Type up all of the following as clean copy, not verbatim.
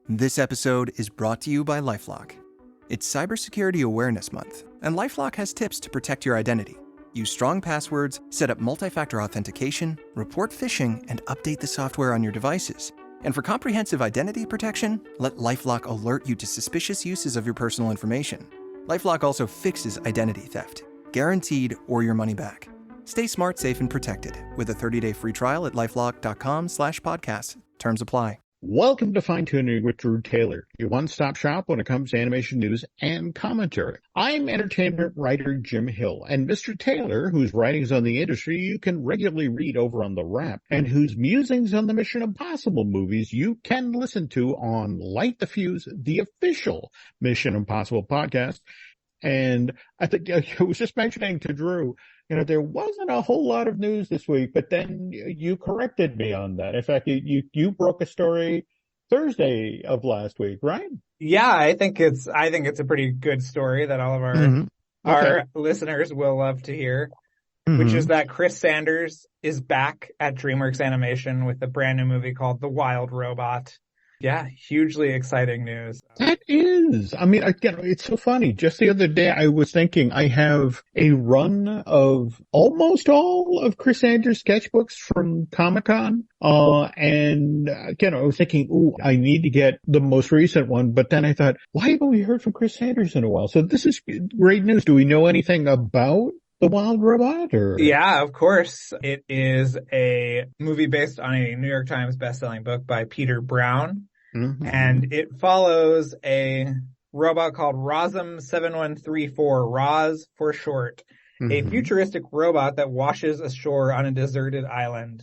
This episode is brought to you by LifeLock. It's Cybersecurity Awareness Month, and LifeLock has tips to protect your identity. Use strong passwords, set up multi-factor authentication, report phishing, and update the software on your devices. And for comprehensive identity protection, let LifeLock alert you to suspicious uses of your personal information. LifeLock also fixes identity theft, guaranteed or your money back. Stay smart, safe, and protected with a 30-day free trial at LifeLock.com/podcast. Terms apply. Welcome to Fine Tuning with Drew Taylor, your one-stop shop when it comes to animation news and commentary. I'm entertainment writer Jim Hill, and Mr. Taylor, whose writings on the industry you can regularly read over on The Wrap, and whose musings on the Mission Impossible movies you can listen to on Light the Fuse, the official Mission Impossible podcast. And I think I was just mentioning to Drew, there wasn't a whole lot of news this week, but then you corrected me on that. In fact, you broke a story Thursday of last week, right? Yeah, I think it's a pretty good story that all of our listeners will love to hear, which is that Chris Sanders is back at DreamWorks Animation with a brand new movie called The Wild Robot. Yeah, hugely exciting news. That is. I mean, again, it's so funny. Just the other day, I was thinking I have a run of almost all of Chris Sanders' sketchbooks from Comic-Con. And again, I was thinking, ooh, I need to get the most recent one. But then I thought, why haven't we heard from Chris Sanders in a while? So this is great news. Do we know anything about The Wild Robot? Or? Yeah, of course. It is a movie based on a New York Times bestselling book by Peter Brown. Mm-hmm. And it follows a robot called Rosm 7134, Roz for short, a futuristic robot that washes ashore on a deserted island.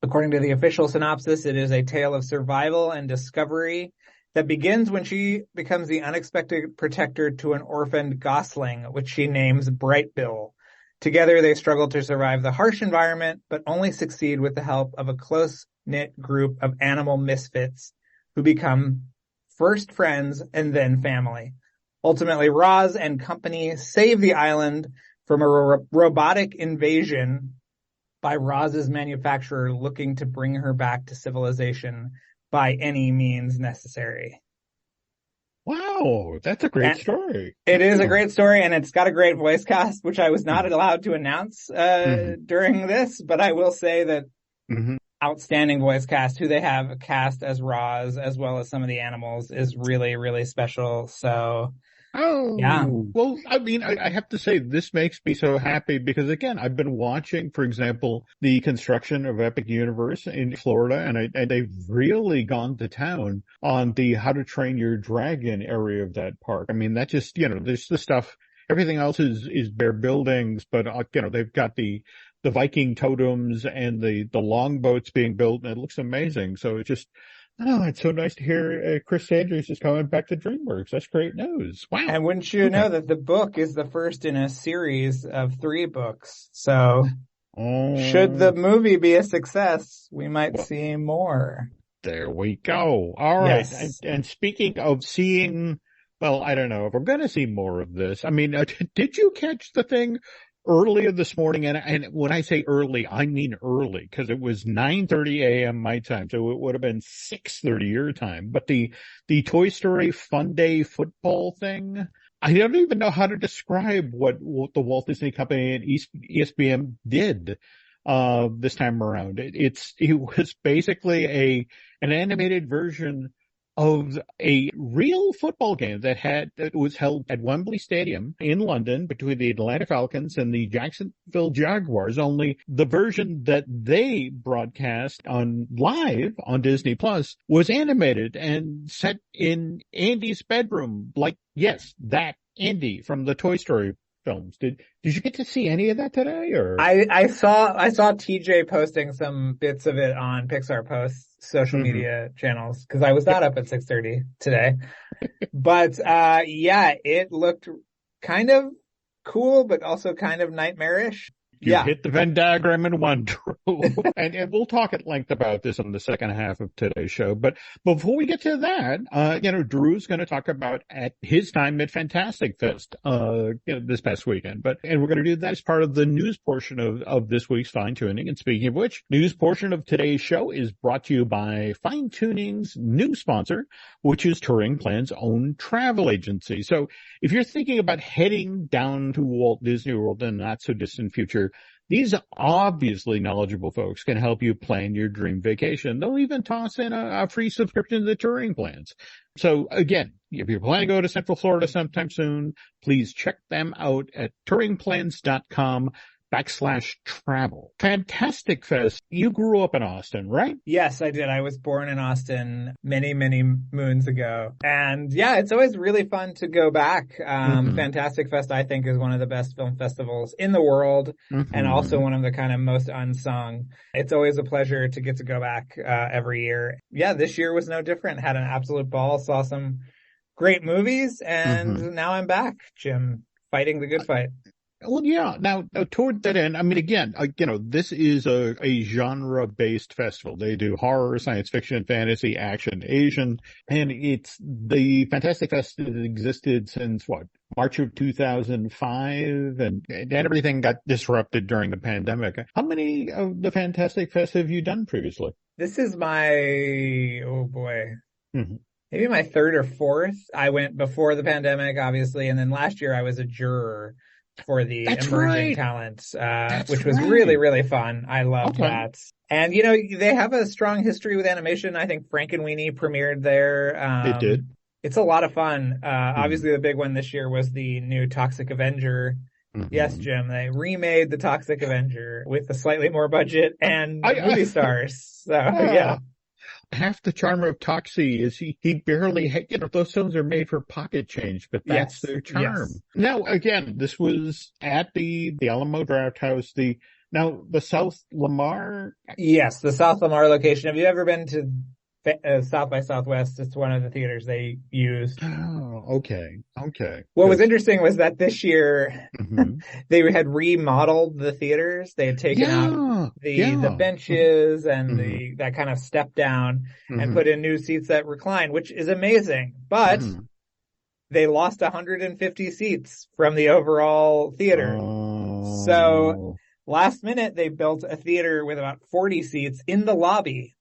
According to the official synopsis, it is a tale of survival and discovery that begins when she becomes the unexpected protector to an orphaned gosling, which she names Bright Bill. Together, they struggle to survive the harsh environment, but only succeed with the help of a close-knit group of animal misfits who become first friends and then family. Ultimately, Roz and company save the island from a robotic invasion by Roz's manufacturer looking to bring her back to civilization by any means necessary. Wow, that's a great story. It is a great story, and it's got a great voice cast, which I was not allowed to announce during this, but I will say that outstanding voice cast, who they have cast as Roz, as well as some of the animals, is really, really special. So, yeah. Well, I mean, I have to say, this makes me so happy because, again, I've been watching, for example, the construction of Epic Universe in Florida, and they've really gone to town on the How to Train Your Dragon area of that park. I mean, that just, there's the stuff, everything else is bare buildings, but, they've got the Viking totems and the longboats being built, and it looks amazing. So it's so nice to hear Chris Sanders is coming back to DreamWorks. That's great news. Wow. And wouldn't you know that the book is the first in a series of 3 books. So should the movie be a success, we might see more. There we go. All right. Yes. And speaking of seeing, well, I don't know if we're going to see more of this. I mean, did you catch the thing earlier this morning? And when I say early, I mean early, because it was 9:30 a.m. my time, so it would have been 6:30 your time. But the Toy Story Funday football thing, I don't even know how to describe what the Walt Disney Company and ESPN did this time around. It was basically an animated version of a real football game that was held at Wembley Stadium in London between the Atlanta Falcons and the Jacksonville Jaguars. Only the version that they broadcast on live on Disney Plus was animated and set in Andy's bedroom. Like, yes, that Andy from the Toy Story films. Did you get to see any of that today? Or I saw TJ posting some bits of it on Pixar Post's social media channels, because I was not up at 6:30 today. But it looked kind of cool, but also kind of nightmarish. You hit the Venn diagram in one, Drew. and we'll talk at length about this in the second half of today's show. But before we get to that, Drew's going to talk about at his time at Fantastic Fest, this past weekend. And we're going to do that as part of the news portion of this week's Fine Tuning. And speaking of which, news portion of today's show is brought to you by Fine Tuning's new sponsor, which is Touring Plan's own travel agency. So if you're thinking about heading down to Walt Disney World in the not so distant future, these obviously knowledgeable folks can help you plan your dream vacation. They'll even toss in a free subscription to the Touring Plans. So again, if you're planning to go to Central Florida sometime soon, please check them out at touringplans.com/travel. Fantastic Fest. You grew up in Austin, right? Yes, I did. I was born in Austin many, many moons ago. And yeah, it's always really fun to go back. Fantastic Fest, I think, is one of the best film festivals in the world and also one of the kind of most unsung. It's always a pleasure to get to go back every year. Yeah, this year was no different. Had an absolute ball, saw some great movies, and now I'm back, Jim, fighting the good fight. Well, yeah. Now, toward that end, I mean, again, this is a genre-based festival. They do horror, science fiction, fantasy, action, Asian, and it's the Fantastic Fest that existed since March of 2005, and everything got disrupted during the pandemic. How many of the Fantastic Fest have you done previously? This is maybe my third or fourth. I went before the pandemic, obviously, and then last year I was a juror for the emerging talent, which was really, really fun. I loved that. And, they have a strong history with animation. I think Frankenweenie premiered there. It did. It's a lot of fun. Obviously the big one this year was the new Toxic Avenger. Yes, Jim, they remade the Toxic Avenger with a slightly more budget and movie stars. So, yeah. Half the charm of Toxie is he barely, those films are made for pocket change, but that's their charm. Yes. Now, again, this was at the Alamo Drafthouse, the South Lamar? Yes, the South Lamar location. Have you ever been to South by Southwest? It's one of the theaters they used. Oh, okay. What was interesting was that this year they had remodeled the theaters. They had taken out the benches and that kind of step down and put in new seats that recline, which is amazing. But they lost 150 seats from the overall theater. Oh. So last minute they built a theater with about 40 seats in the lobby.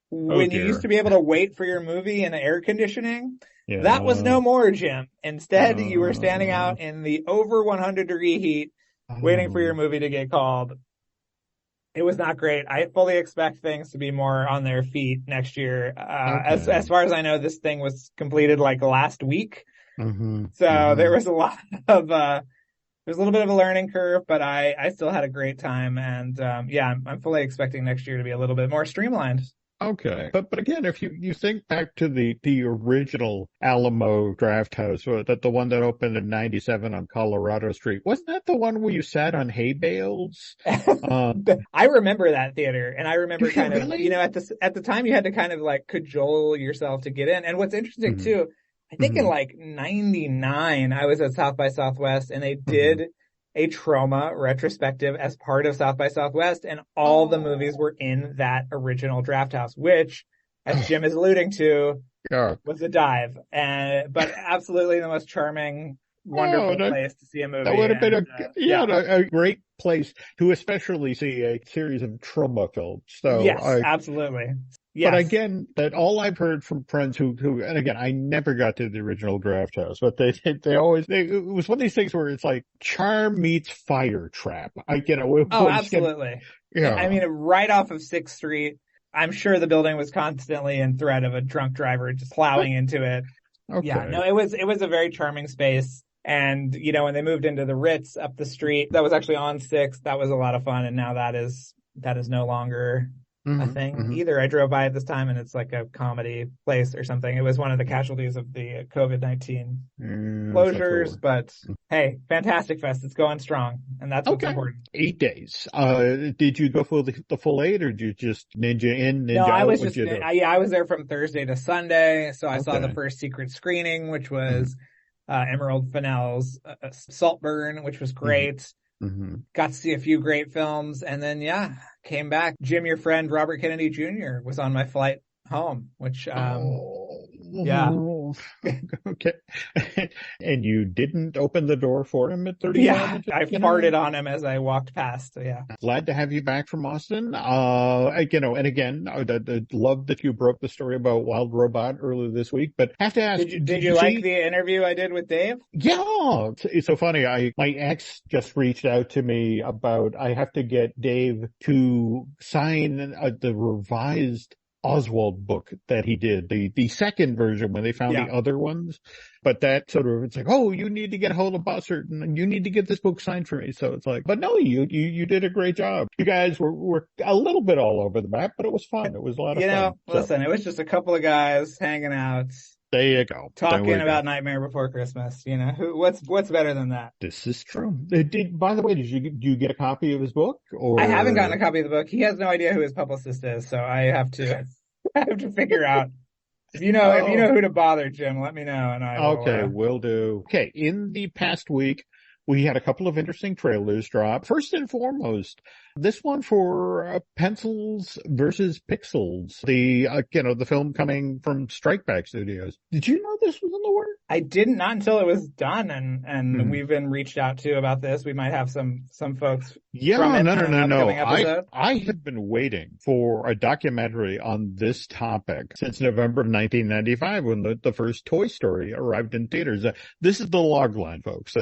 When you used to be able to wait for your movie in air conditioning, that was no more, Jim. Instead, you were standing out in the over 100-degree heat, waiting for your movie to get called. It was not great. I fully expect things to be more on their feet next year. As far as I know, this thing was completed last week. So there was a lot of, there's a little bit of a learning curve, but I still had a great time. And, I'm fully expecting next year to be a little bit more streamlined. Okay. But again, if you think back to the original Alamo Drafthouse, that the one that opened in 97 on Colorado Street, wasn't that the one where you sat on hay bales? I remember that theater, and I remember kind of, at the time you had to kind of cajole yourself to get in. And what's interesting too, I think in 99, I was at South by Southwest and they did a trauma retrospective as part of South by Southwest, and all the movies were in that original Drafthouse, which, as Jim is alluding to, was a dive. But absolutely the most charming, wonderful place to see a movie. That would have been a great place to especially see a series of trauma films. So yes, absolutely. Yes. But again, that all I've heard from friends who, and again, I never got to the original Drafthouse, but it was one of these things where it's like charm meets fire trap. Absolutely. I mean, right off of 6th Street, I'm sure the building was constantly in threat of a drunk driver just plowing into it. Okay. Yeah, no, it was a very charming space. And, when they moved into the Ritz up the street, that was actually on 6th. That was a lot of fun. And now that is no longer a thing either. I drove by at this time and it's like a comedy place or something. It was one of the casualties of the COVID-19 closures, but hey, Fantastic Fest, it's going strong, and that's what's important. 8 days. Did you go for the full 8, or did you just ninja in, ninja out? No, I was I was there from Thursday to Sunday, so I saw the first secret screening, which was Emerald Fennell's Saltburn, which was great. got to see a few great films, and then, came back. Jim, your friend, Robert Kennedy Jr. was on my flight home, which, Okay. And you didn't open the door for him at 35? Yeah, I farted on him as I walked past. So yeah. Glad to have you back from Austin. And again, I love that you broke the story about Wild Robot earlier this week, but have to ask. Did you like the interview I did with Dave? Yeah. It's so funny. My ex just reached out to me about, I have to get Dave to sign the revised Oswald book that he did, the second version when they found the other ones. But that sort of, it's like, oh, you need to get a hold of Bossert and you need to get this book signed for me. So it's like, but no, you did a great job. You guys were a little bit all over the map, but it was fun. It was a lot of fun. Listen, it was just a couple of guys hanging out. There you go. Talking about Nightmare Before Christmas. What's better than that? This is true. By the way, did you get a copy of his book? Or I haven't gotten a copy of the book. He has no idea who his publicist is, so I have to figure out. If you know who to bother, Jim, let me know, and I will. Okay, will do. Okay, in the past week, we had a couple of interesting trailers drop. First and foremost, this one for Pencils versus Pixels, the film coming from Strikeback Studios. Did you know this was in the works? I didn't, not until it was done, and we've been reached out to about this. We might have some folks. Yeah, no. I have been waiting for a documentary on this topic since November of 1995 when the first Toy Story arrived in theaters. This is the logline, folks.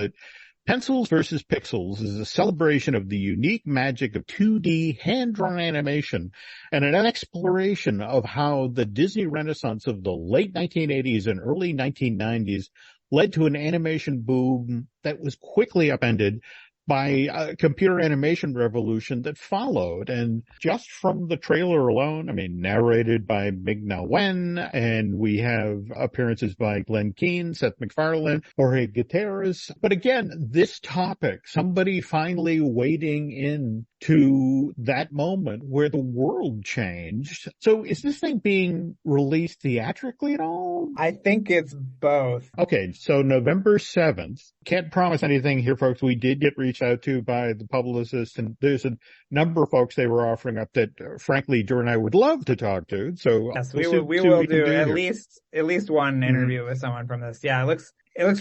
Pencils versus Pixels is a celebration of the unique magic of 2D hand-drawn animation and an exploration of how the Disney Renaissance of the late 1980s and early 1990s led to an animation boom that was quickly upended by a computer animation revolution that followed. And just from the trailer alone, narrated by Ming-Na Wen, and we have appearances by Glenn Keane, Seth MacFarlane, Jorge Gutierrez. But again, this topic, somebody finally wading in to that moment where the world changed. So is this thing being released theatrically at all? I think it's both. Okay, so November 7th. Can't promise anything here, folks. We did get reached out to by the publicist, and there's a number of folks they were offering up that, frankly, Joe and I would love to talk to. So yes, we will do at least one interview with someone from this. Yeah, it looks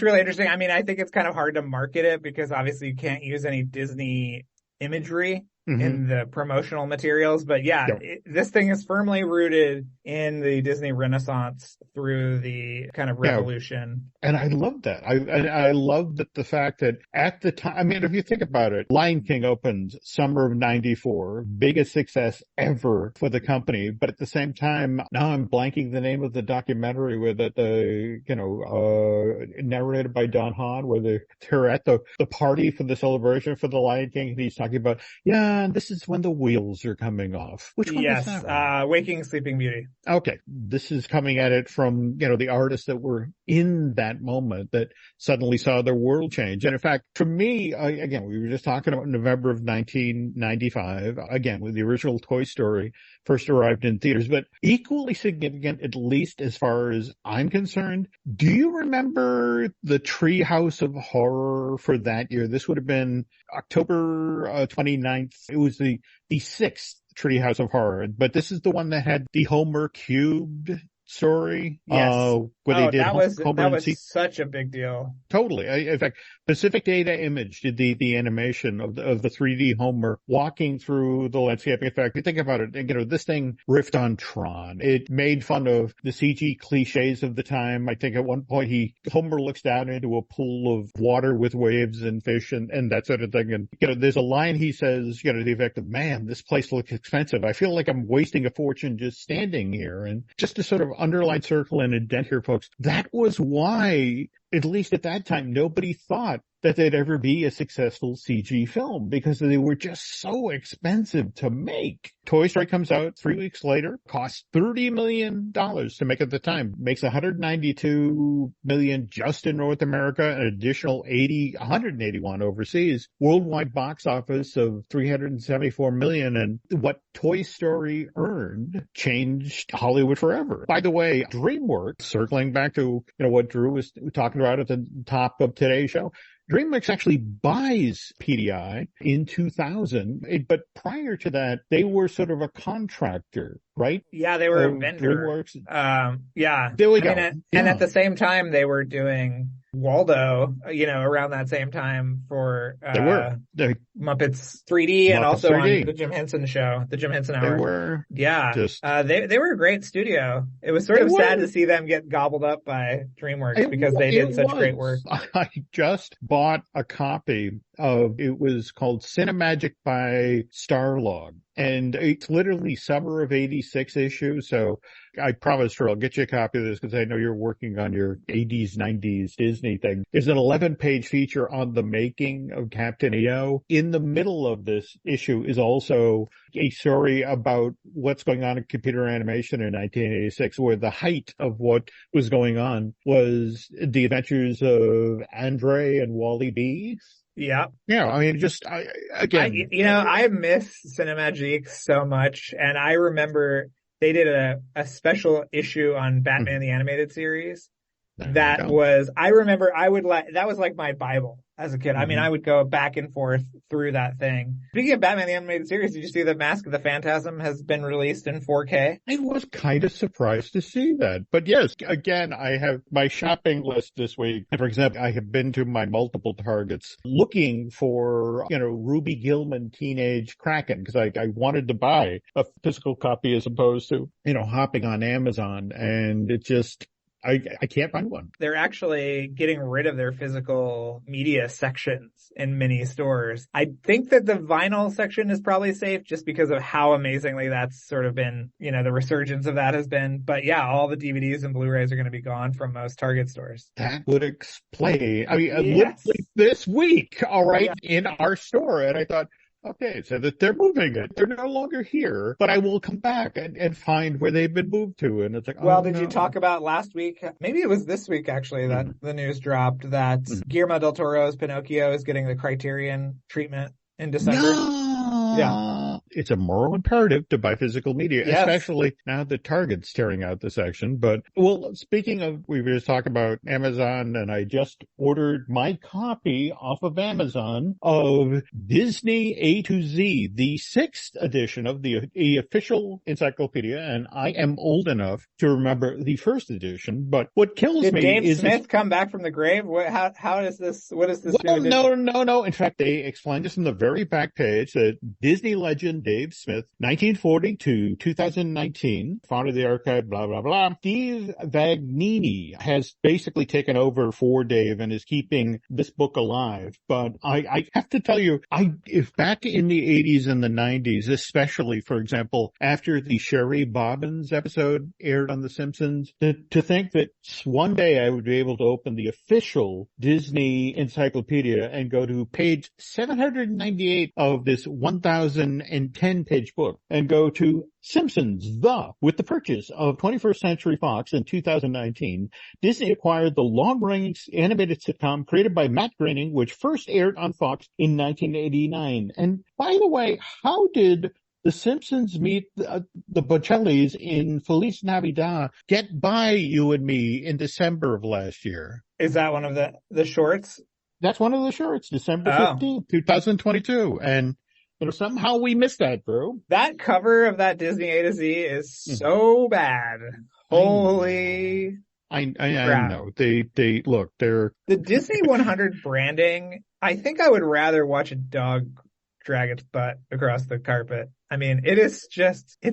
really interesting. I think it's kind of hard to market it because obviously you can't use any Disney imagery in the promotional materials. But this thing is firmly rooted in the Disney Renaissance through the kind of revolution. And I love that. I love that the fact that at the time, if you think about it, Lion King opens summer of 94, biggest success ever for the company. But at the same time, now I'm blanking the name of the documentary with narrated by Don Hahn, where they're at the party for the celebration for the Lion King, and he's talking about, this is when the wheels are coming off. Which one is that? Waking Sleeping Beauty. Okay. This is coming at it from, the artists that were in that moment that suddenly saw their world change. And in fact, for me, again, we were just talking about November of 1995, again, with the original Toy Story first arrived in theaters, but equally significant, at least as far as I'm concerned. Do you remember the Treehouse of Horror for that year? This would have been October 29th. It was the sixth Treehouse of Horror, but this is the one that had the Homer cubed story. Yes. Where they did that was such a big deal. Totally. In fact, Pacific Data Image did the animation of the 3D Homer walking through the landscape. In fact, you think about it, this thing riffed on Tron. It made fun of the CG cliches of the time. I think at one point Homer looks down into a pool of water with waves and fish and that sort of thing. And, there's a line he says, to the effect of, man, this place looks expensive. I feel like I'm wasting a fortune just standing here. And just to sort of underline, circle, and indent here, folks, that was why, at least at that time, nobody thought that there'd ever be a successful CG film because they were just so expensive to make. Toy Story comes out 3 weeks later, costs $30 million to make at the time, makes $192 million just in North America, an additional 181 overseas, worldwide box office of $374 million. And what Toy Story earned changed Hollywood forever. By the way, DreamWorks, circling back to, what Drew was talking about at the top of today's show, DreamWorks actually buys PDI in 2000, but prior to that, they were sort of a contractor, right? Yeah, they were a vendor. DreamWorks. Yeah. There we I go. mean, and at the same time, they were doing Waldo, around that same time for They were. Muppets 3D and Muppets also 3D. on the Jim Henson show, the Jim Henson They Hour. were. Yeah. Just. They were a great studio. It was sort of sad to see them get gobbled up by DreamWorks because they did such great work. I just bought a copy of, it was called Cinemagic by Starlog. And it's literally summer of 86 issue. So I promised her I'll get you a copy of this because I know you're working on your 80s, 90s Disney thing. There's an 11-page feature on the making of Captain EO. In the middle of this issue is also a story about what's going on in computer animation in 1986, where the height of what was going on was the adventures of Andre and Wally B. Yeah. Yeah, I mean, I miss Cinemagique so much. And I remember they did a special issue on Batman the Animated Series. That was like my Bible as a kid. Mm-hmm. I mean, I would go back and forth through that thing. Speaking of Batman the Animated Series, did you see that Mask of the Phantasm has been released in 4K? I was kind of surprised to see that. But yes, again, I have my shopping list this week. For example, I have been to my multiple Targets looking for, Ruby Gillman Teenage Kraken because I wanted to buy a physical copy as opposed to, hopping on Amazon, and it just, I can't find one. They're actually getting rid of their physical media sections in many stores. I think that the vinyl section is probably safe just because of how amazingly that's sort of been, the resurgence of that has been. But yeah, all the DVDs and Blu-rays are going to be gone from most Target stores. That would explain, literally this week, all right, in our store. And I thought, okay, so that they're moving it. They're no longer here, but I will come back and find where they've been moved to. And it's like, did you talk about last week? Maybe it was this week, actually, that the news dropped that Guillermo del Toro's Pinocchio is getting the Criterion treatment in December. No. Yeah. It's a moral imperative to buy physical media, especially now that Target's tearing out the section. But, speaking of, we were just talking about Amazon, and I just ordered my copy off of Amazon of Disney A to Z, the 6th edition of the official encyclopedia, and I am old enough to remember the 1st edition. But what kills me is... Did Dave Smith this... come back from the grave? How is this, what is this? Well, no. In fact, they explained this in the very back page that Disney legend Dave Smith, 1940 to 2019, founder of the archive, blah, blah, blah. Steve Vagnini has basically taken over for Dave and is keeping this book alive. But I have to tell you, if back in the 80s and the 90s, especially, for example, after the Sherry Bobbins episode aired on The Simpsons, to think that one day I would be able to open the official Disney encyclopedia and go to page 798 of this 1,010-page book and go to Simpsons, with the purchase of 21st Century Fox in 2019, Disney acquired the long-range animated sitcom created by Matt Groening, which first aired on Fox in 1989. And by the way, how did The Simpsons meet the Bocellis in Feliz Navidad get by you and me in December of last year? Is that one of the shorts? That's one of the shorts, December 15th, 2022. And somehow we missed that, Drew. That cover of that Disney A to Z is so bad. Holy I know. They look, they're... The Disney 100 branding, I think I would rather watch a dog drag its butt across the carpet. I mean, it's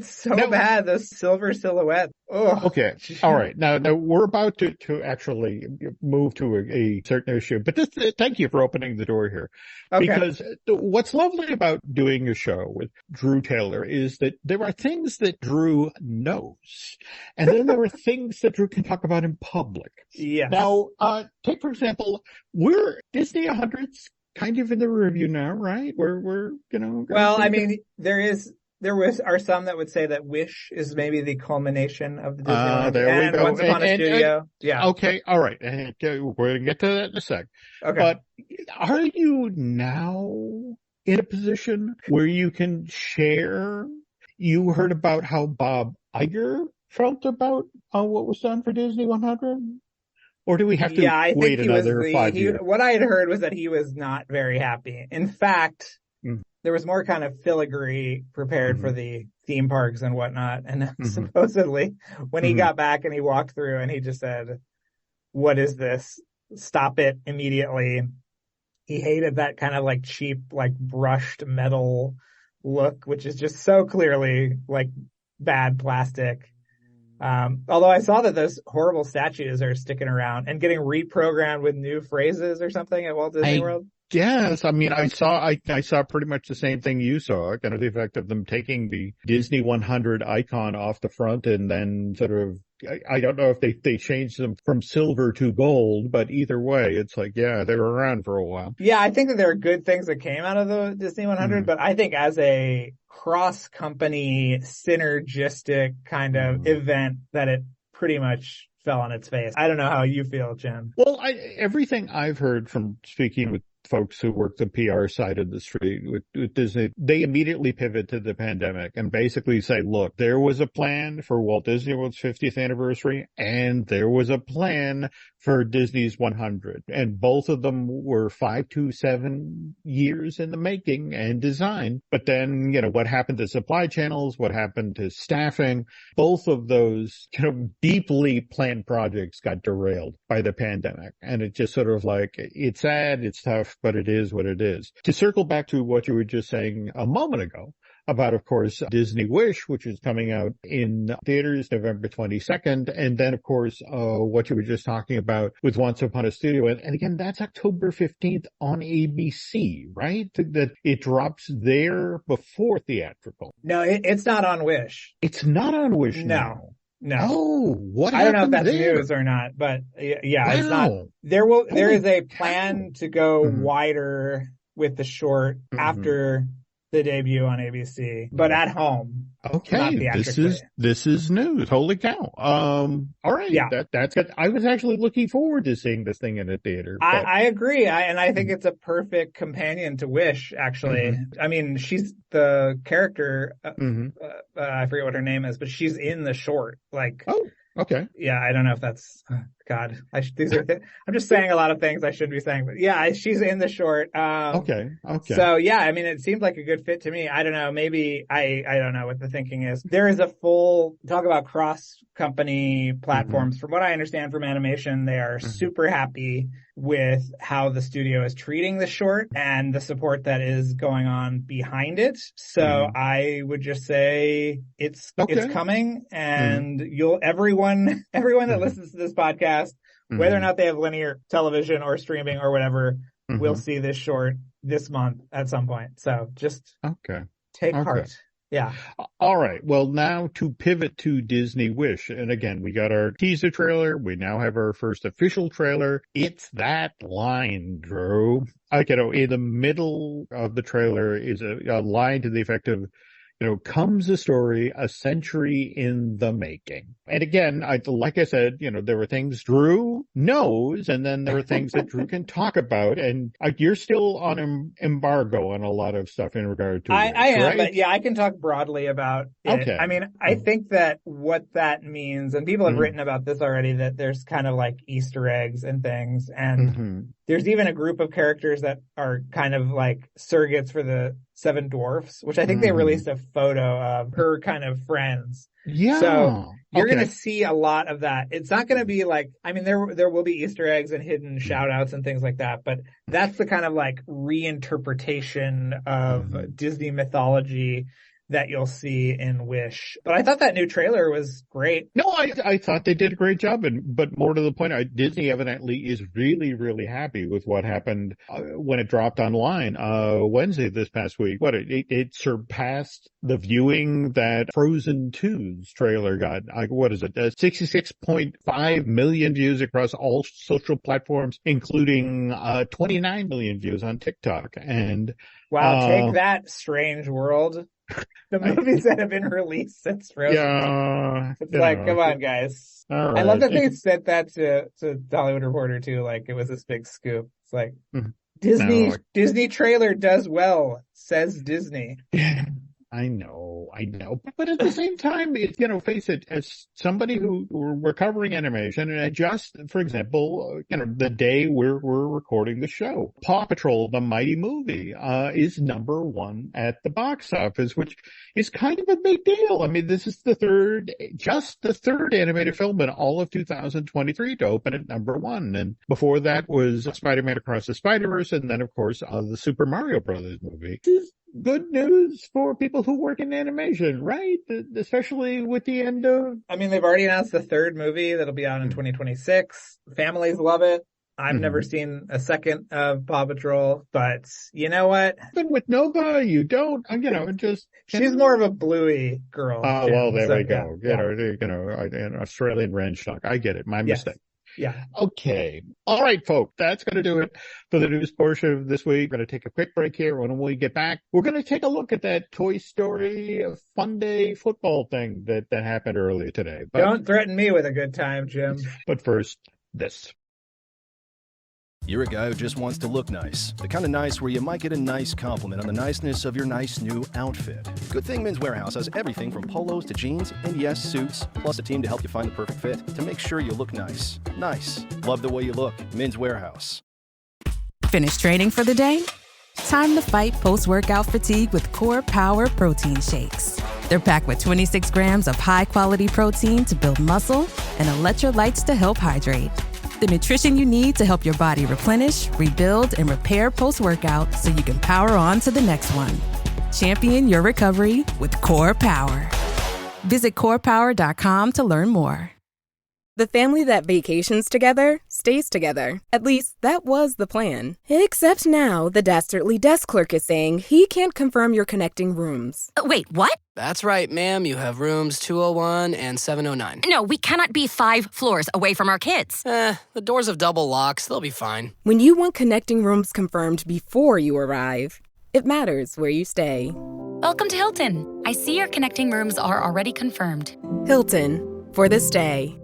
so bad, those silver silhouettes. Ugh. Okay. All right. Now we're about to actually move to a certain issue, but thank you for opening the door here. Okay. Because what's lovely about doing a show with Drew Taylor is that there are things that Drew knows, and then there are things that Drew can talk about in public. Yes. Now, take, for example, we're Disney 100's kind of in the review now, right? We're Well, I mean, there are some that would say that Wish is maybe the culmination of the Disney there we go. Once Upon a Studio. Yeah. Okay. All right. We're going to get to that in a sec. Okay. But are you now in a position where you can share? You heard about how Bob Iger felt about what was done for Disney 100? Or do we have to I wait think he was another 5 years? what I had heard was that he was not very happy. In fact, there was more kind of filigree prepared for the theme parks and whatnot. And supposedly when he got back and he walked through and he just said, "What is this? Stop it immediately." He hated that kind of like cheap, like brushed metal look, which is just so clearly like bad plastic. Although I saw that those horrible statues are sticking around and getting reprogrammed with new phrases or something at Walt Disney World. Yes, I mean, I saw pretty much the same thing you saw, kind of the effect of them taking the Disney 100 icon off the front and then sort of, I don't know if they changed them from silver to gold, but either way, it's like, yeah, they were around for a while. Yeah, I think that there are good things that came out of the Disney 100, but I think as a cross-company, synergistic kind of event that it pretty much fell on its face. I don't know how you feel, Jim. Well, everything I've heard from speaking with folks who work the PR side of the street with Disney, they immediately pivot to the pandemic and basically say, look, there was a plan for Walt Disney World's 50th anniversary and there was a plan for Disney's 100. And both of them were 5 to 7 years in the making and design. But then, what happened to supply channels, what happened to staffing, both of those, deeply planned projects got derailed by the pandemic. And it just sort of like, it's sad, it's tough, but it is what it is. To circle back to what you were just saying a moment ago about, of course, Disney Wish, which is coming out in theaters November 22nd. And then, of course, what you were just talking about with Once Upon a Studio. And again, that's October 15th on ABC, right? That it drops there before theatrical. No, it's not on Wish. It's not on Wish now. No. Oh, what I don't know if that's there? news or not, but yeah, wow. It's not. There is a plan to go wider with the short after the debut on ABC, but at home. Okay, this is news. Holy cow! All right, yeah, that's good. I was actually looking forward to seeing this thing in a theater. I agree, and I think it's a perfect companion to Wish. Actually, I mean, she's the character. I forget what her name is, but she's in the short. Like, oh, okay, yeah, I don't know if that's God. I'm just saying a lot of things I shouldn't be saying, but yeah, she's in the short. Okay. So yeah, I mean, it seemed like a good fit to me. I don't know. Maybe I don't know what the thinking is. There is a full talk about cross-company platforms. From what I understand from animation, they are super happy with how the studio is treating the short and the support that is going on behind it. So I would just say it's coming, and everyone that listens to this podcast, whether or not they have linear television or streaming or whatever, will see this short this month at some point. So just take heart. Yeah. All right. Well, now to pivot to Disney Wish. And again, we got our teaser trailer. We now have our first official trailer. It's that line, Drew. In the middle of the trailer is a line to the effect of, comes a story a century in the making. And again, like I said, there were things Drew knows, and then there are things that Drew can talk about. And you're still on embargo on a lot of stuff in regard to I am, right? But yeah, I can talk broadly about it. Okay. I mean, I think that what that means, and people have written about this already, that there's kind of like Easter eggs and things. And there's even a group of characters that are kind of like surrogates for the Seven Dwarfs, which I think they released a photo of her kind of friends. Yeah. So you're going to see a lot of that. It's not going to be like, I mean, there will be Easter eggs and hidden shout outs and things like that, but that's the kind of like reinterpretation of Disney mythology that you'll see in Wish. But I thought that new trailer was great. No, I thought they did a great job. But more to the point, Disney evidently is really, really happy with what happened when it dropped online Wednesday this past week. It surpassed the viewing that Frozen 2's trailer got. What is it? 66.5 million views across all social platforms, including 29 million views on TikTok. And wow, take that, strange world. The movies that have been released since Frozen. Yeah, it's like, come on, guys. Right. I love that they sent that to The Hollywood Reporter too. Like it was this big scoop. It's like Disney trailer does well, says Disney. I know. But at the same time, face it, as somebody we're covering animation, and just, for example, the day we're recording the show, Paw Patrol, the mighty movie, is number one at the box office, which is kind of a big deal. I mean, this is the third animated film in all of 2023 to open at number one. And before that was Spider-Man Across the Spider-Verse, and then, of course, the Super Mario Brothers movie. This is good news for people who work in animation, right? Especially with the end of... I mean, they've already announced the third movie that'll be out in 2026. Families love it. I've never seen a second of Paw Patrol, but you know what? Even with Nova, you don't, She's more of a bluey girl. Oh, well, there we go. Yeah. An Australian Ren Shock. I get it. My mistake. Yeah. Okay. All right, folks. That's going to do it for the news portion of this week. We're going to take a quick break here. When we get back, we're going to take a look at that Toy Story Funday football thing that happened earlier today. But, don't threaten me with a good time, Jim. But first, this. You're a guy who just wants to look nice. The kind of nice where you might get a nice compliment on the niceness of your nice new outfit. Good thing Men's Warehouse has everything from polos to jeans and, yes, suits, plus a team to help you find the perfect fit to make sure you look nice. Nice. Love the way you look. Men's Warehouse. Finished training for the day? Time to fight post-workout fatigue with Core Power Protein Shakes. They're packed with 26 grams of high-quality protein to build muscle and electrolytes to help hydrate. The nutrition you need to help your body replenish, rebuild, and repair post-workout so you can power on to the next one. Champion your recovery with Core Power. Visit corepower.com to learn more. The family that vacations together stays together. At least, that was the plan. Except now, the dastardly desk clerk is saying he can't confirm your connecting rooms. Wait, what? That's right, ma'am. You have rooms 201 and 709. No, we cannot be 5 floors away from our kids. The doors have double locks. They'll be fine. When you want connecting rooms confirmed before you arrive, it matters where you stay. Welcome to Hilton. I see your connecting rooms are already confirmed. Hilton, for the stay.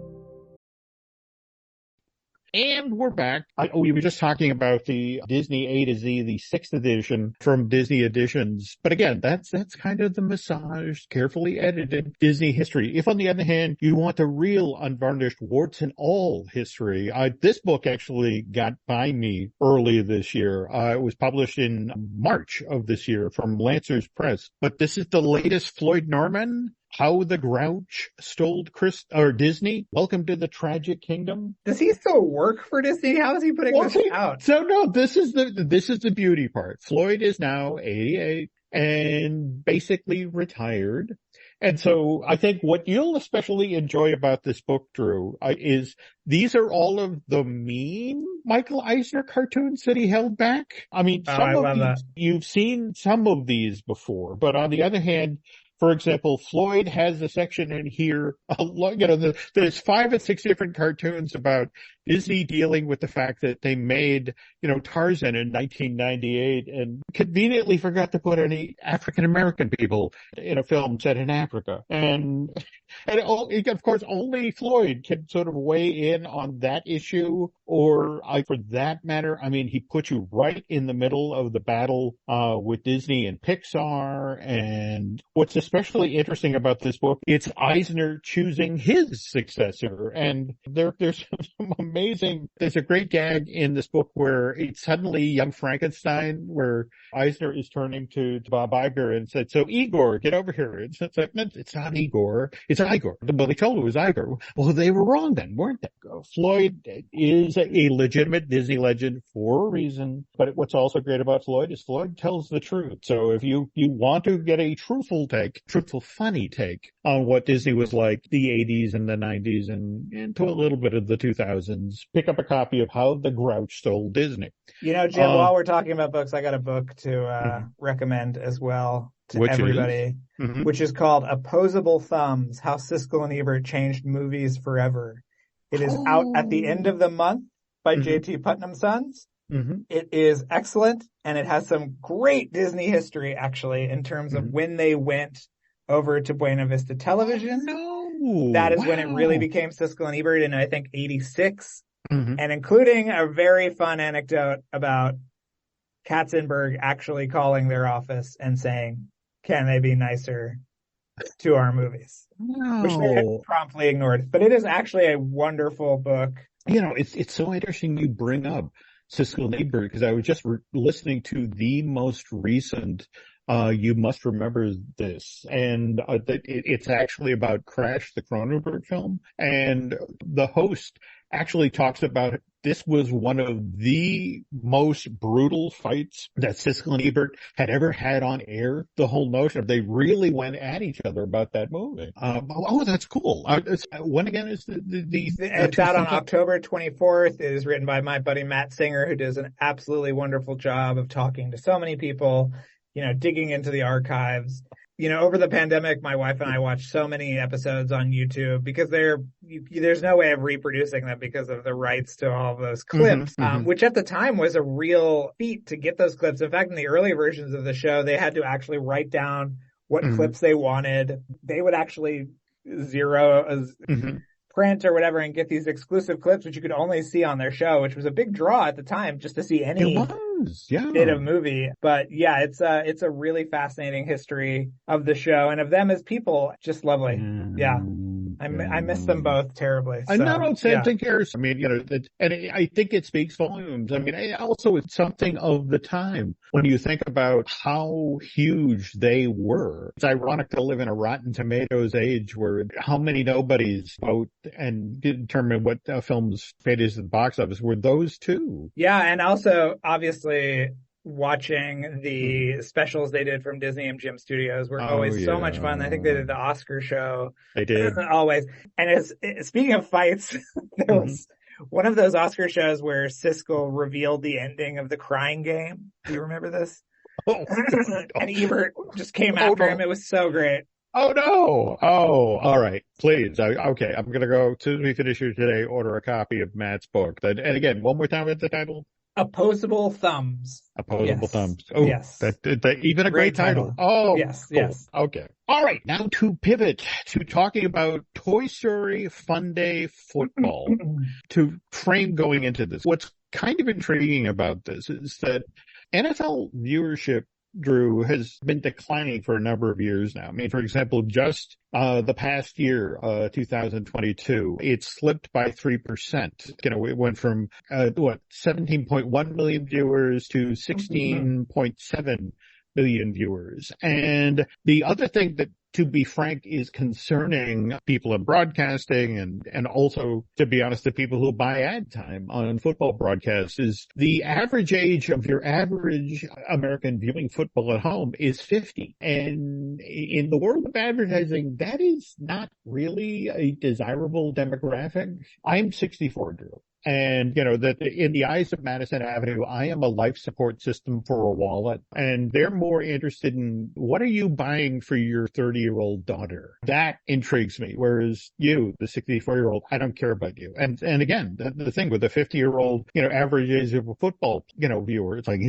And we're back. We were just talking about the Disney A to Z, the 6th edition from Disney Editions. But again, that's kind of the massaged, carefully edited Disney history. If, on the other hand, you want the real unvarnished warts and all history, this book actually got by me early this year. It was published in March of this year from Lancers Press. But this is the latest Floyd Norman. How the Grouch Stole Disney. Welcome to the Tragic Kingdom. Does he still work for Disney? How is he putting this out? So no, this is the beauty part. Floyd is now 88 and basically retired. And so I think what you'll especially enjoy about this book, Drew, is these are all of the mean Michael Eisner cartoons that he held back. I mean, you've seen some of these before, but on the other hand, for example, Floyd has a section in here, there's 5 or 6 different cartoons about Disney dealing with the fact that they made, Tarzan in 1998 and conveniently forgot to put any African-American people in a film set in Africa. And of course, only Floyd can sort of weigh in on that issue, or for that matter, I mean, he puts you right in the middle of the battle with Disney and Pixar. And what's especially interesting about this book, it's Eisner choosing his successor. And there's some there's a great gag in this book where it's suddenly Young Frankenstein, where Eisner is turning to Bob Iger and said, "So Igor, get over here." It's like, it's not Igor, it's Igor. Well, they told it was Igor. Well, they were wrong then, weren't they? Floyd is a legitimate Disney legend for a reason, but what's also great about Floyd is Floyd tells the truth. So if you want to get a truthful, funny take on what Disney was like the 80s and the 90s and into a little bit of the 2000s, pick up a copy of How the Grouch Stole Disney. Jim, while we're talking about books, I got a book to recommend as well to everybody, which is called Opposable Thumbs, How Siskel and Ebert Changed Movies Forever. It is out at the end of the month by J.T. Putnam Sons. It is excellent, and it has some great Disney history, actually, in terms of when they went over to Buena Vista Television. That is when it really became Siskel and Ebert in, I think, 86. And including a very fun anecdote about Katzenberg actually calling their office and saying, can they be nicer to our movies? Which they had No. promptly ignored. But it is actually a wonderful book. You know, it's so interesting you bring up Siskel and Ebert, because I was just listening to the most recent You Must Remember This, and it's actually about Crash, the Cronenberg film, and the host actually talks about this was one of the most brutal fights that Siskel and Ebert had ever had on air. The whole notion of they really went at each other about that movie. That's cool. When again is It's out on October 24th. It is written by my buddy Matt Singer, who does an absolutely wonderful job of talking to so many people, digging into the archives. Over the pandemic, my wife and I watched so many episodes on YouTube because there's no way of reproducing them because of the rights to all of those clips, which at the time was a real feat to get those clips. In fact, in the early versions of the show, they had to actually write down what clips they wanted. They would actually zero print or whatever and get these exclusive clips, which you could only see on their show, which was a big draw at the time just to see any bit of movie. But yeah, it's a really fascinating history of the show and of them as people. Just lovely. Yeah. I miss them both terribly. So, same thing here. I mean, and I think it speaks volumes. I mean, also it's something of the time when you think about how huge they were. It's ironic to live in a Rotten Tomatoes age where how many nobodies vote and determine what film's fate is at the box office were those two. Yeah. And also obviously watching the specials they did from Disney MGM Studios were always so much fun. I think they did the Oscar show. They did. Always. And speaking of fights, there was one of those Oscar shows where Siskel revealed the ending of The Crying Game. Do you remember this? And Ebert just came after him. It was so great. Oh no! Oh, all right. Please. Okay. I'm going to go, as soon as we finish here today, order a copy of Matt's book. And again, one more time with the title. Opposable Thumbs. Opposable Thumbs. Oh, yes. That even a great title. Oh, yes, cool. Yes. Okay. All right. Now to pivot to talking about Toy Story Funday football. To frame going into this, what's kind of intriguing about this is that NFL viewership, Drew, has been declining for a number of years now. I mean, for example, just the past year, 2022, it slipped by 3%. It went from 17.1 million viewers to 16.7 million viewers. And the other thing that, to be frank, is concerning people in broadcasting and also, to be honest, the people who buy ad time on football broadcasts is the average age of your average American viewing football at home is 50. And in the world of advertising, that is not really a desirable demographic. I'm 64, Drew. And, that in the eyes of Madison Avenue, I am a life support system for a wallet. And they're more interested in what are you buying for your 30-year-old daughter? That intrigues me. Whereas you, the 64-year-old, I don't care about you. And again, the thing with the 50-year-old, average age of a football, viewer, it's like,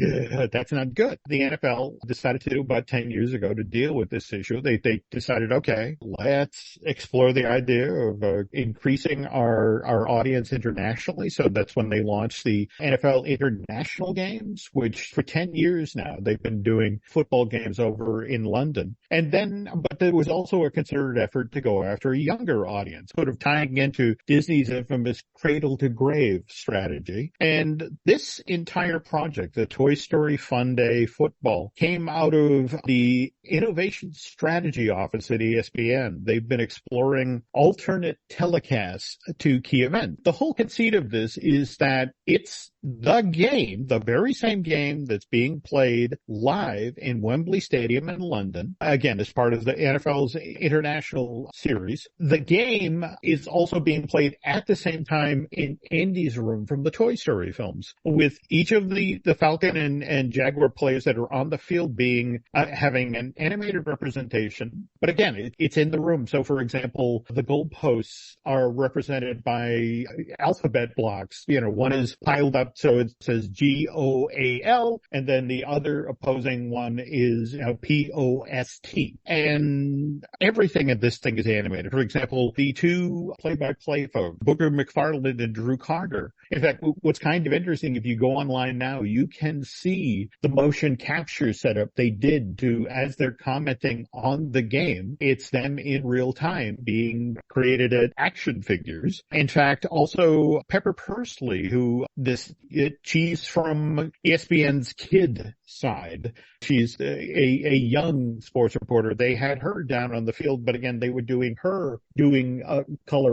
that's not good. The NFL decided to do about 10 years ago to deal with this issue. They decided, okay, let's explore the idea of increasing our audience internationally. So that's when they launched the NFL International Games, which for 10 years now, they've been doing football games over in London. But there was also a concerted effort to go after a younger audience, sort of tying into Disney's infamous cradle to grave strategy. And this entire project, the Toy Story Funday football, came out of the Innovation Strategy Office at ESPN. They've been exploring alternate telecasts to key events. The whole conceit of this is that it's the game, the very same game that's being played live in Wembley Stadium in London, again, as part of the NFL's international series. The game is also being played at the same time in Andy's room from the Toy Story films, with each of the Falcon and Jaguar players that are on the field being having an animated representation. But again, it's in the room. So, for example, the goalposts are represented by alphabet blocks. One is piled up so it says GOAL, and then the other opposing one is POST. And everything in this thing is animated. For example, the two play-by-play folks, Booker McFarland and Drew Carter. In fact, what's kind of interesting, if you go online now, you can see the motion capture setup they did as they're commenting on the game. It's them in real time being created as action figures. In fact, also Pepper Pursley, she's from ESPN's kid side. She's a young sports reporter. They had her down on the field, but again, they were doing color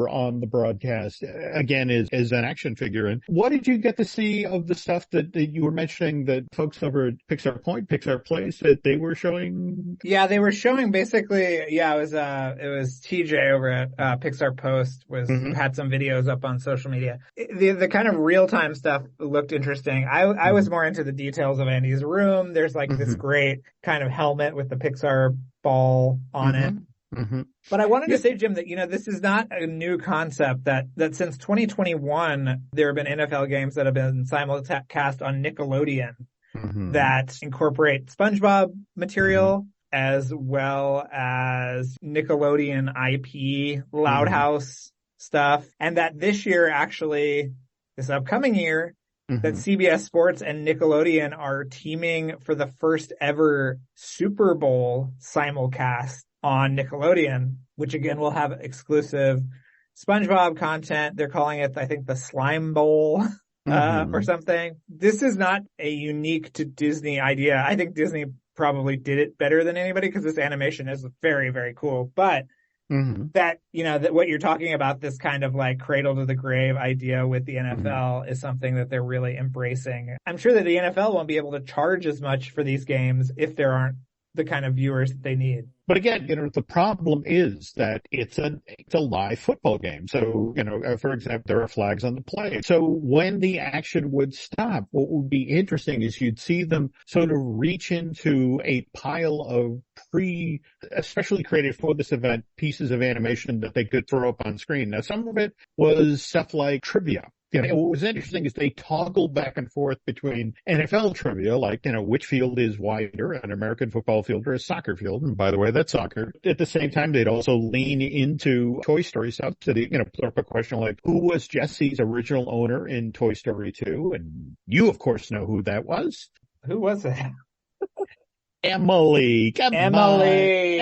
on the broadcast, again, as an action figure. And what did you get to see of the stuff that you were mentioning that folks over at Pixar Place, that they were showing? Yeah, they were showing basically, it was TJ over at Pixar Post had some videos up on social media. The kind of real-time stuff looked interesting. I was more into the details of Andy's room. There's this great kind of helmet with the Pixar ball on it. Mm-hmm. But I wanted to say, Jim, that, this is not a new concept, that since 2021, there have been NFL games that have been simulcast on Nickelodeon that incorporate SpongeBob material as well as Nickelodeon IP, Loud House stuff. And that this upcoming year, that CBS Sports and Nickelodeon are teaming for the first ever Super Bowl simulcast on Nickelodeon, which again will have exclusive SpongeBob content. They're calling it, I think, the Slime Bowl or something. This is not a unique to Disney idea. I think Disney probably did it better than anybody because this animation is very, very cool. But that what you're talking about, this kind of cradle to the grave idea with the NFL is something that they're really embracing. I'm sure that the NFL won't be able to charge as much for these games if there aren't the kind of viewers that they need. But again, the problem is that it's a live football game. So, for example, there are flags on the play. So when the action would stop, what would be interesting is you'd see them sort of reach into a pile of especially created for this event, pieces of animation that they could throw up on screen. Now, some of it was stuff like trivia. What was interesting is they toggled back and forth between NFL trivia, which field is wider, an American football field or a soccer field. And by the way, that's soccer. At the same time, they'd also lean into Toy Story stuff. So they, put up a question like, who was Jesse's original owner in Toy Story 2? And you, of course, know who that was. Who was it? Emily. Emily,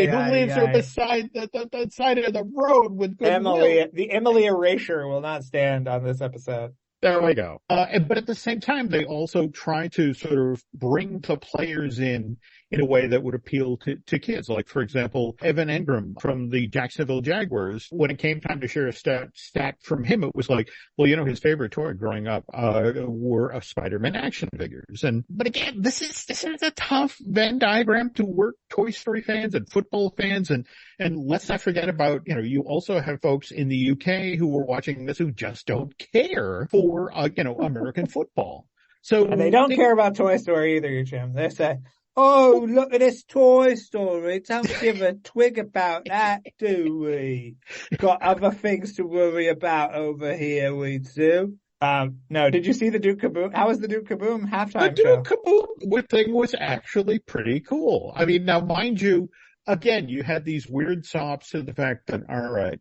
who lives beside the side of the road with good Emily. will. The Emily erasure will not stand on this episode. There we go. But at the same time, they also try to sort of bring the players in a way that would appeal to kids. Like, for example, Evan Engram from the Jacksonville Jaguars, when it came time to share a stat from him, it was like, well, his favorite toy growing up were Spider-Man action figures. But again, this is a tough Venn diagram to work Toy Story fans and football fans. And let's not forget about, you also have folks in the UK who were watching this who just don't care for, American football. And they don't care about Toy Story either, Jim. They say, oh, look at this Toy Story. Don't give a twig about that, do we? Got other things to worry about over here, we do. No, did you see the Duke Kaboom? How was the Duke Kaboom halftime show? The Duke Kaboom thing was actually pretty cool. I mean, now mind you, again, you had these weird sops to the fact that, all right,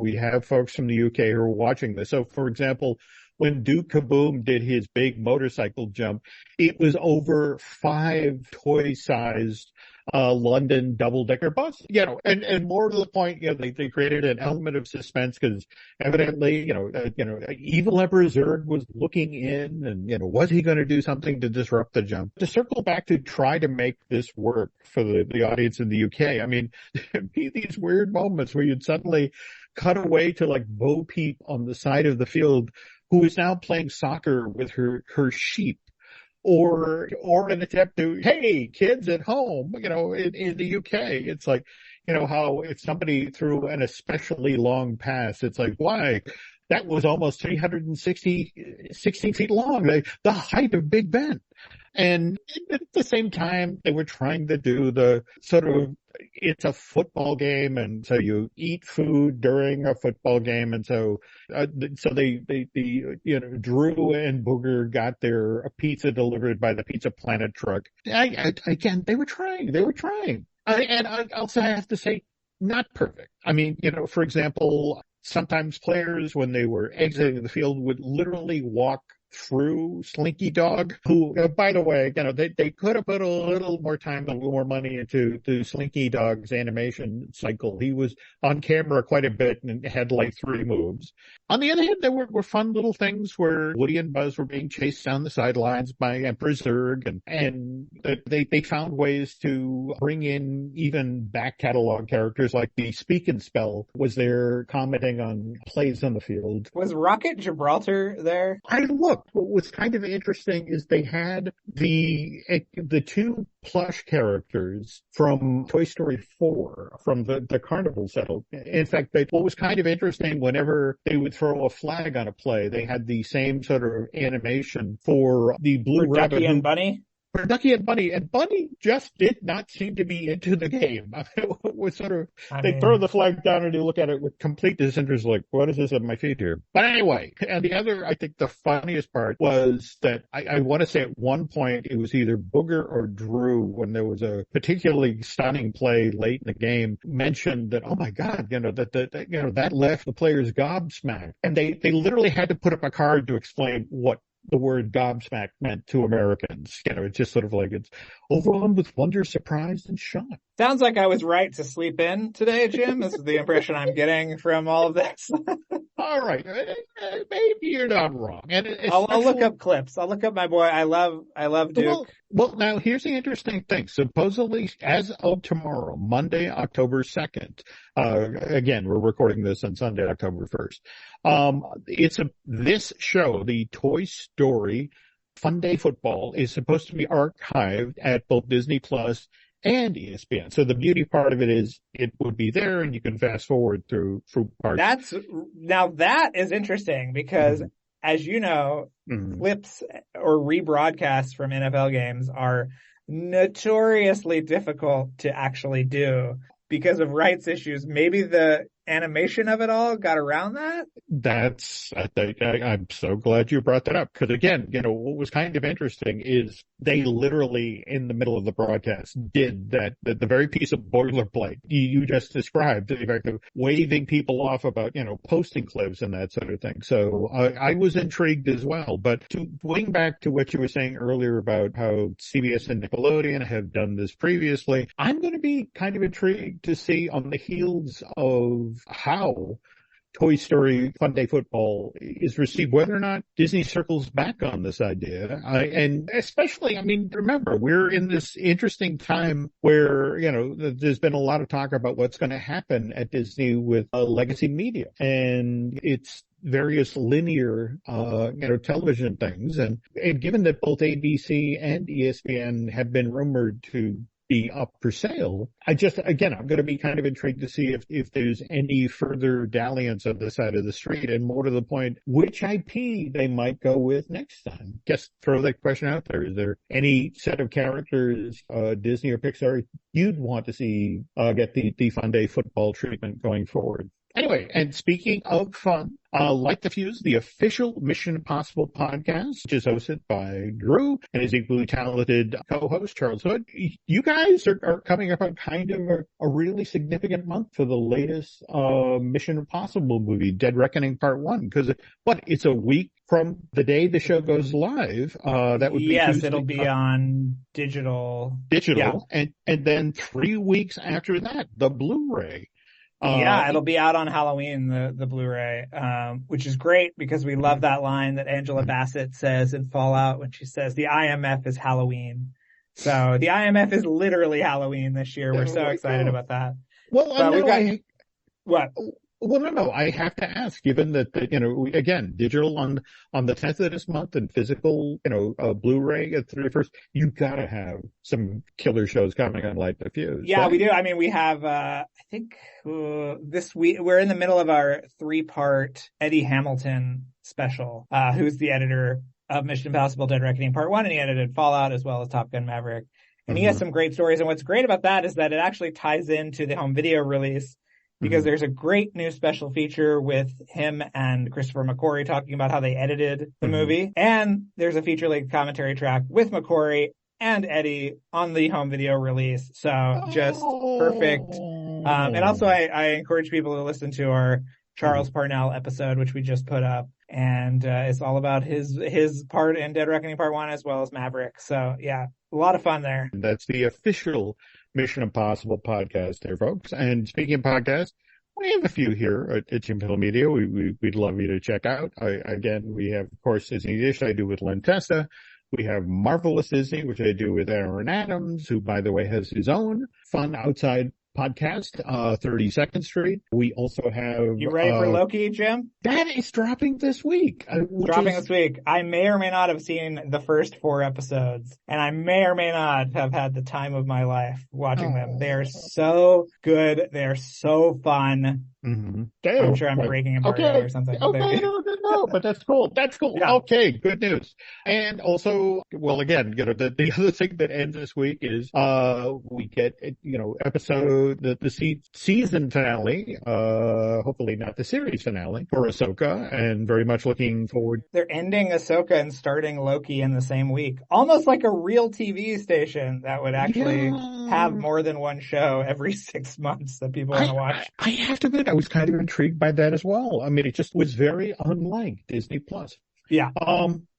we have folks from the UK who are watching this. So, for example, when Duke Kaboom did his big motorcycle jump, it was over 5 toy-sized London double-decker buses, and more to the point, they created an element of suspense because evidently, evil Emperor Zurg was looking in and, was he going to do something to disrupt the jump? To circle back to try to make this work for the audience in the UK, I mean, there'd be these weird moments where you'd suddenly cut away to Bo Peep on the side of the field who is now playing soccer with her sheep. Or an attempt to, hey, kids at home, in the UK, it's like, how if somebody threw an especially long pass, it's like, why? That was almost 360 feet long, the height of Big Ben. And at the same time, they were trying to do the sort of, it's a football game, and so you eat food during a football game, and so Drew and Booger got their pizza delivered by the Pizza Planet truck. Again, they were trying. I'll have to say, not perfect. I mean, for example, sometimes players, when they were exiting the field, would literally walk through Slinky Dog, who, by the way, they could have put a little more time, a little more money into Slinky Dog's animation cycle. He was on camera quite a bit and had like 3 moves. On the other hand, there were fun little things where Woody and Buzz were being chased down the sidelines by Emperor Zurg, and they found ways to bring in even back catalog characters, like the Speak and Spell was there commenting on plays on the field. Was Rocket Gibraltar there? I looked. What was kind of interesting is they had the 2 plush characters from Toy Story 4, from the Carnival settle. In fact, what was kind of interesting, whenever they would throw a flag on a play, they had the same sort of animation for the Blue Rabbit. Ducky and Bunny? For Ducky and Bunny just did not seem to be into the game. I mean, it was sort of, they throw the flag down and you look at it with complete disinterest, like, what is this at my feet here? But anyway, and the other, I think the funniest part was that I want to say at one point it was either Booger or Drew, when there was a particularly stunning play late in the game, mentioned that, oh my God, that left the players gobsmacked. And they literally had to put up a card to explain what the word gobsmacked meant to Americans. It's just sort of like, it's overwhelmed with wonder, surprise, and shock. Sounds like I was right to sleep in today, Jim. This is the impression I'm getting from all of this. All right. Maybe you're not wrong. And I'll look up clips. I'll look up my boy. I love Duke. Well, now here's the interesting thing. Supposedly, as of tomorrow, Monday, October 2nd, again, we're recording this on Sunday, October 1st. This show, the Toy Story Funday Football, is supposed to be archived at both Disney Plus and ESPN. So the beauty part of it is it would be there and you can fast forward through parts. Now that is interesting because, as you know, clips or rebroadcasts from NFL games are notoriously difficult to actually do because of rights issues. Maybe the animation of it all got around that? I'm so glad you brought that up. Because again, what was kind of interesting is they literally, in the middle of the broadcast, did the very piece of boilerplate you just described, the fact of waving people off about, posting clips and that sort of thing. So I was intrigued as well. But going back to what you were saying earlier about how CBS and Nickelodeon have done this previously, I'm going to be kind of intrigued to see on the heels of how Toy Story Funday Football is received, whether or not Disney circles back on this idea. And especially, remember, we're in this interesting time where, there's been a lot of talk about what's going to happen at Disney with legacy media and its various linear, television things. And given that both ABC and ESPN have been rumored to be up for sale, I'm going to be kind of intrigued to see if there's any further dalliance on this side of the street, and more to the point, which IP they might go with next time. Just throw that question out there. Is there any set of characters, Disney or Pixar, you'd want to see get the Funday Football treatment going forward? Anyway, and speaking of fun, Light the Fuse, the official Mission Impossible podcast, which is hosted by Drew and his equally talented co-host, Charles Hood. You guys are coming up on kind of a really significant month for the latest Mission Impossible movie, Dead Reckoning Part 1, because it's a week from the day the show goes live. That would be Tuesday. It'll be on digital. Yeah. And then 3 weeks after that, the Blu-ray. It'll be out on Halloween, the Blu-ray, which is great because we love that line that Angela Bassett says in Fallout when she says the IMF is Halloween. So the IMF is literally Halloween this year. We're so excited about that. Well, what? Well, no, I have to ask, given that, again, digital on the 10th of this month and physical, Blu-ray at 31st, you gotta have some killer shows coming on Light the Fuse. Yeah, we do. We have, I think, this week, we're in the middle of our 3-part Eddie Hamilton special, who's the editor of Mission Impossible Dead Reckoning Part 1, and he edited Fallout as well as Top Gun Maverick. And he has some great stories. And what's great about that is that it actually ties into the home video release, because there's a great new special feature with him and Christopher McQuarrie talking about how they edited the movie. And there's a feature-length commentary track with McQuarrie and Eddie on the home video release. So just perfect. And also I encourage people to listen to our Charles Parnell episode, which we just put up. And it's all about his part in Dead Reckoning Part 1 as well as Maverick. So yeah, a lot of fun there. That's the official Mission Impossible podcast there, folks. And speaking of podcasts, we have a few here at Jim Hill Media. We'd love you to check out. Again, we have, of course, Disney Dish I do with Len Testa. We have Marvelous Disney, which I do with Aaron Adams, who, by the way, has his own fun outside podcast, 32nd Street. We also have... You ready for Loki, Jim? That is dropping this week. This week. I may or may not have seen the first 4 episodes, and I may or may not have had the time of my life watching them. They are so good. They are so fun. I'm sure I'm breaking a barrier or something. No, but that's cool. That's cool. Yeah. Okay, good news. And also, well, again, the other thing that ends this week is we get the season finale, hopefully not the series finale for Ahsoka, and very much looking forward. They're ending Ahsoka and starting Loki in the same week, almost like a real TV station that would actually have more than one show every 6 months that people want to watch. I have to admit, I was kind of intrigued by that as well. I mean, it just was very unlike Disney Plus. Yeah.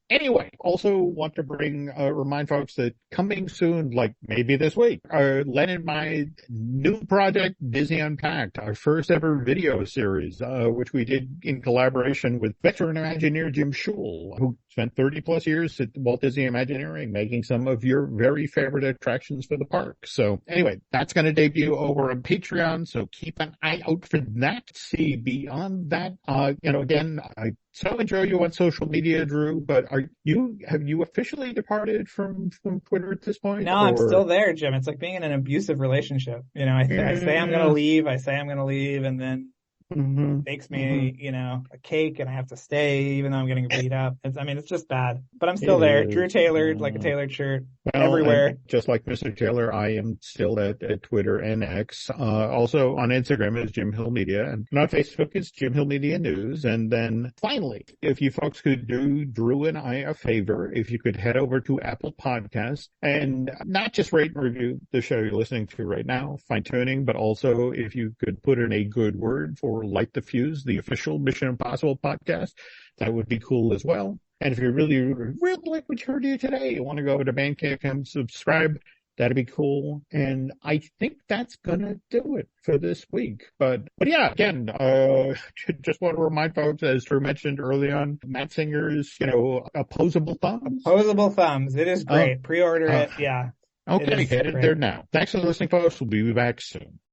Anyway, also want to remind folks that coming soon, like maybe this week, Len and my new project, Disney Unpacked, our first ever video series, which we did in collaboration with veteran Imagineer Jim Schul, who spent 30 plus years at Walt Disney Imagineering, making some of your very favorite attractions for the park. So anyway, that's going to debut over on Patreon. So keep an eye out for that. See, beyond that, again, I so enjoy you on social media, Drew, but have you officially departed from Twitter at this point? No, I'm still there, Jim. It's like being in an abusive relationship. I say I'm going to leave. And then makes me, a cake, and I have to stay even though I'm getting beat up. It's just bad, but I'm still there. Drew tailored, like a tailored shirt everywhere. Just like Mr. Taylor, I am still at Twitter and X. Also on Instagram is Jim Hill Media, and on Facebook is Jim Hill Media News. And then finally, if you folks could do Drew and I a favor, if you could head over to Apple Podcasts and not just rate and review the show you're listening to right now, Fine Tuning, but also if you could put in a good word for Light the Fuse, the official Mission Impossible podcast, that would be cool as well. And if you really like what you heard here today, you want to go to Bandcamp and subscribe, that'd be cool. And I think that's gonna do it for this week. But yeah, again, just want to remind folks, as Drew mentioned early on, Matt Singer's, Opposable Thumbs. Opposable Thumbs. It is great. Pre-order it. Yeah. Okay, headed there now. Thanks for listening, folks. We'll be back soon.